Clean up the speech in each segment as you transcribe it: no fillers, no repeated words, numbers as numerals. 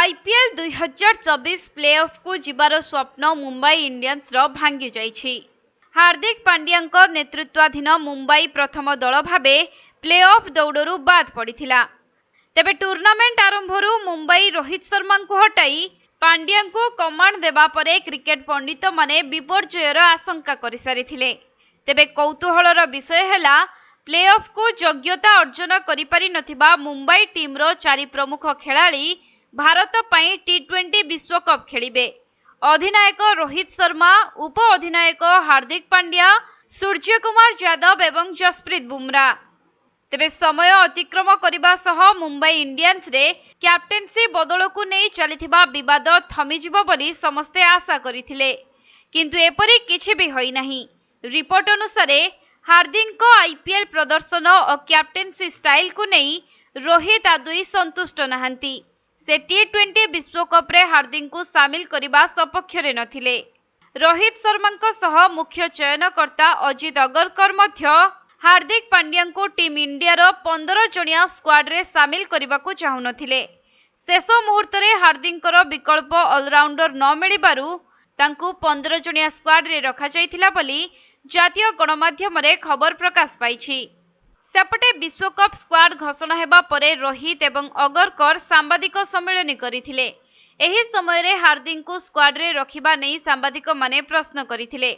IPL 2024 playoff को जीवार स्वप्न Mumbai Indians रो भांगी जाइछि। हार्दिक पांड्या नेतृत्वाधीन मुंबई प्रथम दल भाबे प्लेऑफ दौड़रू बाद पड़िथिला। तेबे टूर्नामेंट आरंभरू मुंबई रोहित शर्मा को हटाई पांड्या को कमांड देबा परे क्रिकेट पंडित माने विपर्जयर आशंका करि सारिथिले। तेबे कौतूहलर विषय हैला प्लेऑफ को योग्यता अर्जन करि पारि नथिबा मुंबई टीम रो 4 प्रमुख खेलाड़ी भारत पई टी20 विश्वकप खेलिबे। अधिनायक रोहित शर्मा, उप अधिनायक हार्दिक पांड्या, सूर्य कुमार यादव एवं जसप्रीत बुमरा। तेबे समय अतिक्रम करने सह मुंबई इंडियंस रे कैप्टेंसी बदल को नहीं चलिथिबा विवाद थमिजिबो बोली समस्ते आशा करिथिले, किंतु एपरि किछि भी होई नाही। रिपोर्ट अनुसार हार्दिक आईपीएल प्रदर्शन और कैप्टेंसी स्टाइल को नहीं रोहित आदि संतुष्ट नहांती। से टी20 विश्वकप रे हार्दिक को सामिल करने सपक्ष नथिले। रोहित शर्मा सह मुख्य चयनकर्ता अजित अगरकर मध्य हार्दिक पांड्या को टीम इंडिया रो 15 जणिया स्क्वाड रे सामिल करने को चाहुनथिले। शेष मुहूर्त रे हार्दिक विकल्प ऑलराउंडर न मिलिबारु तांकु 15 जणिया स्क्वाड रे रखा जाइथिला बोली जातीय गणमाध्यम रे खबर प्रकाश पाइछि। सेपटे विश्वकप स्क्वाड घोषणा हेबा परे रोहित एवं अगरकर सांबादिक सम्मेलन करिथिले। एही समय रे हार्दिक को स्क्वाड रे रखिबा नै सांबादिक माने प्रश्न करिथिले।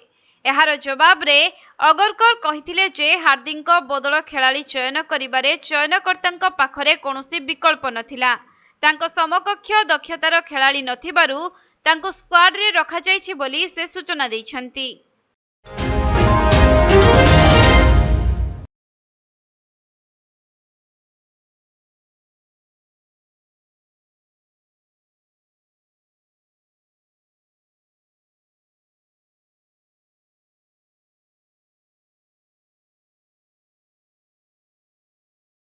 एहार जवाब रे अगरकर कहिथिले जे हार्दिक बदल खेलाड़ी चयन करिबारे चयनकर्तांक पाखरे कोनोसी विकल्प नथिला। तांको समकक्ष दक्षतार खेलाड़ी नथिबारु तांको स्क्वाड रे रखा जाइछि बोली से सूचना दैछन्ति।